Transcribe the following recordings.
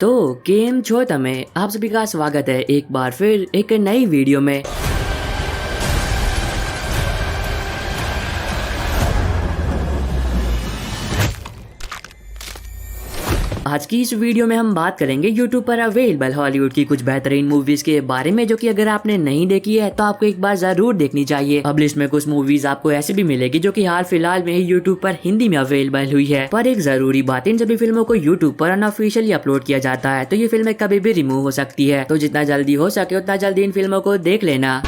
तो केम छो तमे आप सभी का स्वागत है एक बार फिर एक नई वीडियो में। आज की इस वीडियो में हम बात करेंगे यूट्यूब पर अवेलेबल हॉलीवुड की कुछ बेहतरीन मूवीज के बारे में, जो कि अगर आपने नहीं देखी है तो आपको एक बार जरूर देखनी चाहिए। अब लिस्ट में कुछ मूवीज आपको ऐसी भी मिलेगी जो कि हाल फिलहाल में ही यूट्यूब पर हिंदी में अवेलेबल हुई है। पर एक जरूरी बात, इन सभी फिल्मों को यूट्यूब पर अनऑफिशियली अपलोड किया जाता है, तो ये फिल्में कभी भी रिमूव हो सकती है। तो जितना जल्दी हो सके उतना जल्दी इन फिल्मों को देख लेना।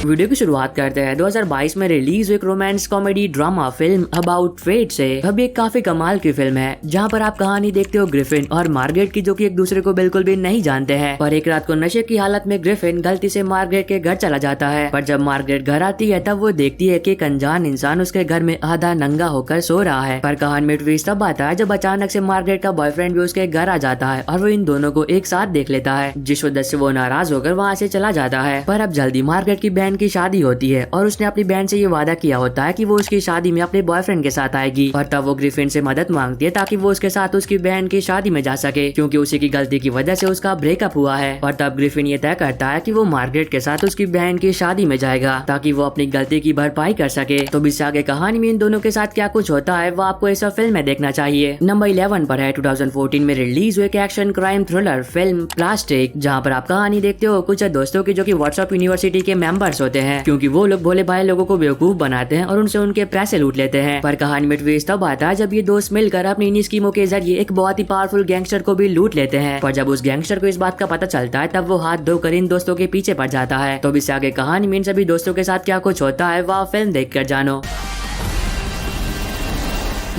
वीडियो की शुरुआत करते हैं 2022 में रिलीज हुई romance comedy drama film about fate से। अब ये काफी कमाल की फिल्म है, जहां पर आप कहानी देखते हो ग्रिफिन और मार्गरेट की, जो कि एक दूसरे को बिल्कुल भी नहीं जानते हैं। पर एक रात को नशे की हालत में ग्रिफिन गलती से मार्गरेट के घर चला जाता है। पर जब मार्गरेट घर आती है तब वो देखती है कि एक अनजान इंसान उसके घर में आधा नंगा होकर सो रहा है। पर कहानी में ट्विस्ट तब आता है जब अचानक से मार्गरेट का बॉयफ्रेंड भी उसके घर आ जाता है और वो इन दोनों को एक साथ देख लेता है, जिस वजह से वो नाराज होकर वहाँ से चला जाता है। पर अब जल्दी मार्गरेट की बहन की शादी होती है और उसने अपनी बहन से ये वादा किया होता है कि वो उसकी शादी में अपने बॉयफ्रेंड के साथ आएगी। और तब वो ग्रिफिन से मदद मांगती है ताकि वो उसके साथ उसकी बहन की शादी में जा सके, क्योंकि उसी की गलती की वजह से उसका ब्रेकअप हुआ है। और तब ग्रिफिन ये तय करता है कि वो मार्गरेट के साथ उसकी बहन की शादी में जाएगा ताकि वो अपनी गलती की भरपाई कर सके। तो इससे आगे कहानी में इन दोनों के साथ क्या कुछ होता है वो आपको इस फिल्म में देखना चाहिए। नंबर 11 पर है 2014 में रिलीज हुई action crime thriller film plastic, जहाँ पर आप कहानी देखते हो कुछ दोस्तों की जो कि व्हाट्सएप यूनिवर्सिटी के मेंबर्स होते हैं, क्योंकि वो लोग भोले भाले लोगों को बेवकूफ बनाते हैं और उनसे उनके पैसे लूट लेते हैं। पर कहानी में ट्विस्ट तब आता है जब ये दोस्त मिलकर अपनी इन स्कीमों के जरिए एक बहुत ही पावरफुल गैंगस्टर को भी लूट लेते हैं। पर जब उस गैंगस्टर को इस बात का पता चलता है तब वो हाथ धोकर इन दोस्तों के पीछे पड़ जाता है। तो इससे आगे कहानी में इन सभी दोस्तों के साथ क्या कुछ होता है वह फिल्म देखकर जानो।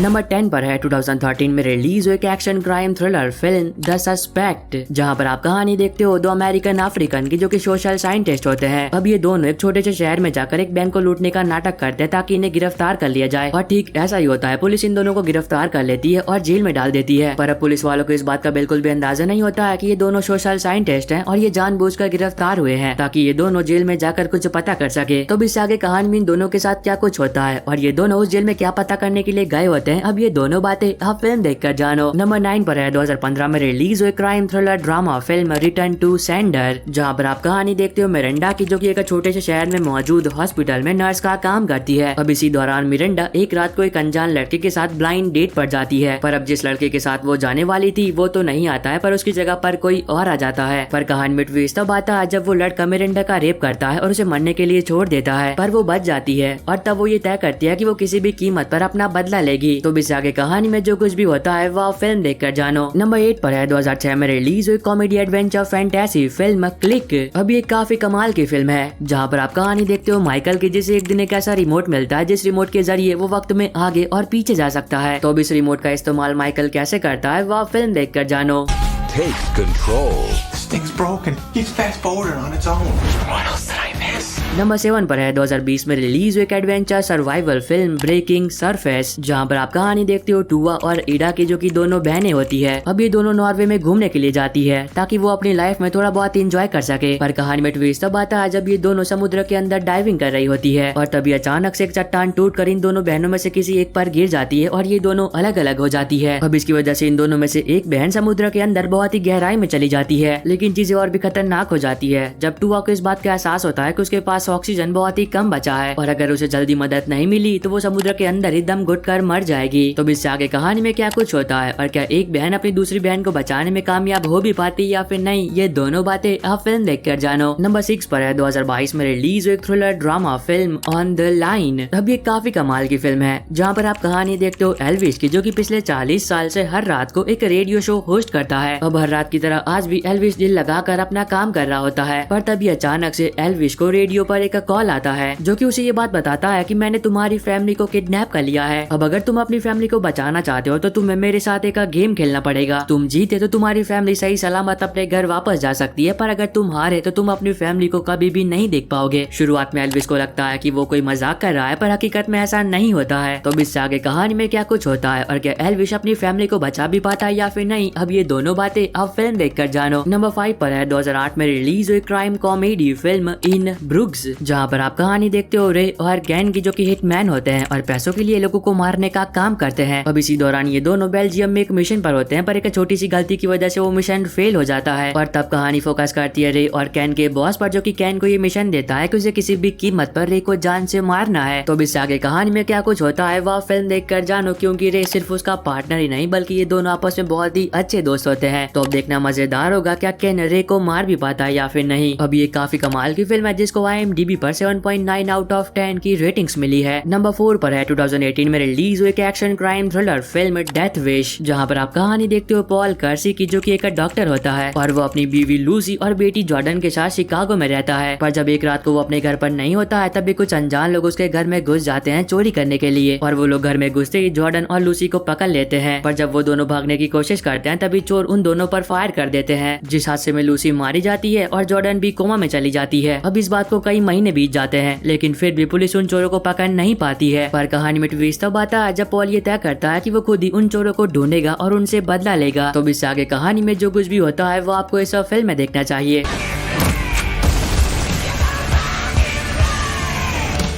नंबर 10 पर है 2013 में रिलीज हुई action crime thriller film the suspect, जहां पर आप कहानी देखते हो दो अमेरिकन अफ्रीकन की जो कि सोशल साइंटिस्ट होते हैं। अब ये दोनों एक छोटे से शहर में जाकर एक बैंक को लूटने का नाटक करते हैं ताकि इन्हें गिरफ्तार कर लिया जाए। और ठीक ऐसा ही होता है, पुलिस इन दोनों को गिरफ्तार कर लेती है और जेल में डाल देती है। पर अब पुलिस वालों को इस बात का बिल्कुल भी अंदाजा नहीं होता है कि ये दोनों सोशल साइंटिस्ट हैं और ये जानबूझकर गिरफ्तार हुए हैं ताकि ये दोनों जेल में जाकर कुछ पता कर सके। तो इससे आगे कहानी में इन दोनों के साथ क्या कुछ होता है और ये दोनों उस जेल में क्या पता करने के लिए गए होते हैं, अब ये दोनों बातें आप फिल्म देखकर जानो। नंबर 9 पर है 2015 में रिलीज हुई crime thriller drama film return to sender, जहां पर आप कहानी देखते हो मिरांडा की, जो कि एक छोटे से शहर में मौजूद हॉस्पिटल में नर्स का काम करती है। अब इसी दौरान मिरांडा एक रात को एक अनजान लड़के के साथ ब्लाइंड डेट पर जाती है। पर अब जिस लड़के के साथ वो जाने वाली थी वो तो नहीं आता है, पर उसकी जगह पर कोई और आ जाता है। पर कहानी में ट्विस्ट तब आता है जब वो लड़का मिरांडा का रेप करता है और उसे मरने के लिए छोड़ देता है, पर वो बच जाती है। और तब वो ये तय करती है कि वो किसी भी कीमत पर अपना बदला लेगी। तो इससे आगे कहानी में जो कुछ भी होता है वह फिल्म देखकर जानो। नंबर 8 पर है 2006 में रिलीज हुई comedy adventure fantasy film click. अब ये काफी कमाल की फिल्म है, जहां पर आप कहानी देखते हो माइकल की, जिसे एक दिन एक ऐसा रिमोट मिलता है जिस रिमोट के जरिए वो वक्त में आगे और पीछे जा सकता है। तो अब इस रिमोट का इस्तेमाल माइकल कैसे करता है वह फिल्म देखकर जानो। Take control. This thing's broken. He's fast forwarding on its own. What else did I miss? Number 7 पर है 2020 में रिलीज हुई adventure survival film breaking surface, जहां पर आप कहानी देखते हो टूवा और ईडा की, जो कि दोनों बहनें होती है। अब ये दोनों नॉर्वे में घूमने के लिए जाती है ताकि वो अपनी लाइफ में थोड़ा बहुत एंजॉय कर सके। पर कहानी में ट्विस्ट तब आता है जब ये दोनों समुद्र के अंदर डाइविंग कर रही होती है और तभी अचानक से एक चट्टान टूट कर इन दोनों बहनों में से किसी एक पर गिर जाती है और ये दोनों अलग अलग हो जाती है। अब इसकी वजह से इन दोनों में से एक बहन समुद्र के अंदर बहुत ही गहराई में चली जाती है। लेकिन चीजें और भी खतरनाक हो जाती है जब टूवा को इस बात का एहसास होता है कि उसके पास ऑक्सीजन बहुत ही कम बचा है और अगर उसे जल्दी मदद नहीं मिली तो वो समुद्र के अंदर ही दम घुटकर मर जाएगी। तो इससे आगे कहानी में क्या कुछ होता है और क्या एक बहन अपनी दूसरी बहन को बचाने में कामयाब हो भी पाती या फिर नहीं, ये दोनों बातें आप फिल्म देखकर जानो। नंबर 6 पर है 2022 में रिलीज हुई thriller drama film on the line. अब ये काफी कमाल की फिल्म है, जहाँ पर आप कहानी देखते हो एल्विस की, जो कि पिछले 40 साल से हर रात को एक रेडियो शो होस्ट करता है। अब हर रात की तरह आज भी एल्विस दिल लगाकर अपना काम कर रहा होता है। पर तभी अचानक से एल्विस को रेडियो पर एक कॉल आता है जो कि उसे ये बात बताता है कि मैंने तुम्हारी फैमिली को किडनैप कर लिया है। अब अगर तुम अपनी फैमिली को बचाना चाहते हो तो तुम्हें मेरे साथ एक गेम खेलना पड़ेगा। तुम जीते तो तुम्हारी फैमिली सही सलामत अपने घर वापस जा सकती है, पर अगर तुम हारे तो तुम अपनी फैमिली को कभी भी नहीं देख पाओगे। शुरुआत में एल्विस को लगता है कि वो कोई मजाक कर रहा है, पर हकीकत में ऐसा नहीं होता है। तो इससे आगे कहानी में क्या कुछ होता है और क्या एल्विस अपनी फैमिली को बचा भी पाता है या फिर नहीं, अब ये दोनों बातें अब फिल्म देखकर जानो। नंबर 5 पर है 2008 में रिलीज हुई crime comedy film in brooks, जहाँ पर आप कहानी देखते हो रे और कैन की जो कि हिटमैन होते हैं और पैसों के लिए लोगों को मारने का काम करते हैं। अब इसी दौरान ये दोनों बेल्जियम में एक मिशन पर होते हैं, पर एक छोटी सी गलती की वजह से वो मिशन फेल हो जाता है। और तब कहानी फोकस करती है रे और कैन के बॉस पर, जो कि कैन को ये मिशन देता है कि उसे किसी भी कीमत पर रे को जान से मारना है। तो इससे आगे कहानी में क्या कुछ होता है वह फिल्म देखकर जानो, क्योंकि रे सिर्फ उसका पार्टनर ही नहीं बल्कि ये दोनों आपस में बहुत ही अच्छे दोस्त होते हैं। तो अब देखना मजेदार होगा क्या कैन रे को मार भी पाता है या फिर नहीं। अब ये काफी कमाल की फिल्म है जिसको IMDb पर 7.9 आउट ऑफ 10 की रेटिंग्स मिली है। नंबर 4 पर है 2018 में रिलीज हुई एक action crime thriller film death wish, जहाँ पर आप कहानी देखते हो पॉल कर्सी की, जो कि एक डॉक्टर होता है और वो अपनी बीवी लूसी और बेटी जॉर्डन के साथ शिकागो में रहता है। पर जब एक रात को वो अपने घर पर नहीं होता है तभी कुछ अनजान लोग उसके घर में घुस जाते हैं चोरी करने के लिए, और वो लोग घर में घुसते ही जॉर्डन और लूसी को पकड़ लेते हैं। पर जब वो दोनों भागने की कोशिश करते हैं तभी चोर उन दोनों पर फायर कर देते हैं, जिस हादसे में लूसी मारी जाती है और जॉर्डन भी कोमा में चली जाती है। अब इस बात को कई महीने बीत जाते हैं लेकिन फिर भी पुलिस उन चोरों को पकड़ नहीं पाती है। पर कहानी में ट्विस्ट तब आता है जब पॉल ये तय करता है कि वो खुद ही उन चोरों को ढूंढेगा और उनसे बदला लेगा। तो इससे आगे कहानी में जो कुछ भी होता है वो आपको इस फिल्म में देखना चाहिए।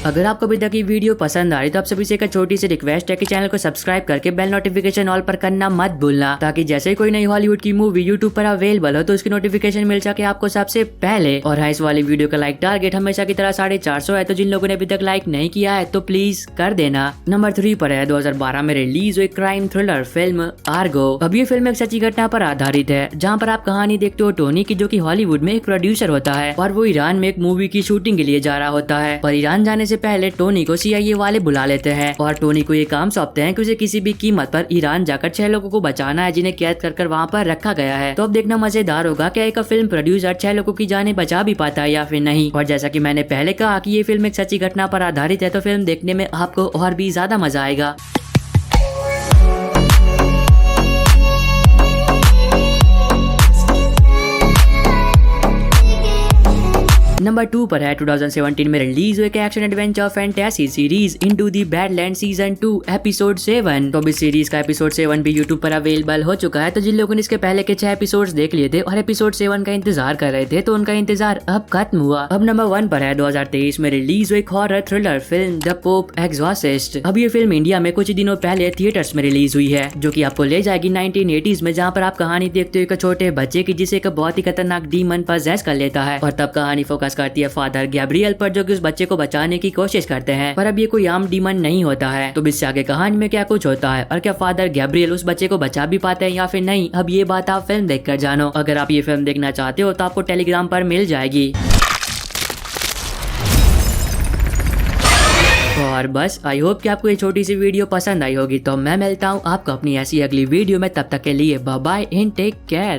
अगर आपको अभी तक ये वीडियो पसंद आ रही तो आप सभी से एक छोटी सी रिक्वेस्ट है कि चैनल को सब्सक्राइब करके बेल नोटिफिकेशन ऑल पर करना मत भूलना, ताकि जैसे ही कोई नई हॉलीवुड की मूवी यूट्यूब पर अवेलेबल हो तो उसकी नोटिफिकेशन मिल सके आपको सबसे पहले। और हाँ, इस वाली वीडियो का लाइक टारगेट हमेशा की तरह 450 है, तो जिन लोगों ने अभी तक लाइक नहीं किया है तो प्लीज कर देना। नंबर 3 पर है 2012 में रिलीज हुई क्राइम थ्रिलर फिल्म आर्गो। अब ये फिल्म एक सच्ची घटना पर आधारित है, जहाँ पर आप कहानी देखते हो टोनी की, जो की हॉलीवुड में एक प्रोड्यूसर होता है और वो ईरान में एक मूवी की शूटिंग के लिए जा रहा होता है। पर ईरान जाने से पहले टोनी को CIA वाले बुला लेते हैं और टोनी को ये काम सौंपते हैं कि उसे किसी भी कीमत पर ईरान जाकर 6 लोगों को बचाना है जिन्हें कैद कर वहाँ पर रखा गया है। तो अब देखना मजेदार होगा क्या एक फिल्म प्रोड्यूसर 6 लोगों की जानें बचा भी पाता है या फिर नहीं। और जैसा कि मैंने पहले कहा कि ये फिल्म एक सच्ची घटना पर आधारित है, तो फिल्म देखने में आपको और भी ज्यादा मजा आएगा। नंबर 2 पर है 2017 में रिलीज हुई action adventure fantasy series into the badland season 2 episode 7। तो इस सीरीज का एपिसोड 7 भी यूट्यूब पर अवेलेबल हो चुका है। तो जिन लोगों ने इसके पहले के 6 एपिसोड्स देख लिए थे और एपिसोड 7 का इंतजार कर रहे थे तो उनका इंतजार अब खत्म हुआ। अब नंबर 1 पर है 2023 में रिलीज हुई horror thriller film the pope exorcist. अब ये फिल्म इंडिया में कुछ दिनों पहले थिएटर्स में रिलीज हुई है, जो की आपको ले जाएगी 1980s में, जहाँ पर आप कहानी देखते हो एक छोटे बच्चे की जिसे एक बहुत ही खतरनाक डीमन पजेस कर लेता है। और तब कहानी फोकस करती है फादर गैब्रियल पर, जो कि उस बच्चे को बचाने की कोशिश करते हैं। पर अब ये कोई आम डीमन नहीं होता है। तो इससे आगे कहानी में क्या कुछ होता है और क्या फादर गैब्रियल उस बच्चे को बचा भी पाते हैं या फिर नहीं, अब ये बात आप फिल्म देखकर जानो। अगर आप ये फिल्म देखना चाहते हो तो आपको टेलीग्राम पर मिल जाएगी। और बस आई होप कि आपको ये छोटी सी वीडियो पसंद आई होगी। तो मैं मिलता हूँ आपको अपनी ऐसी अगली वीडियो में, तब तक के लिए bye bye and take care.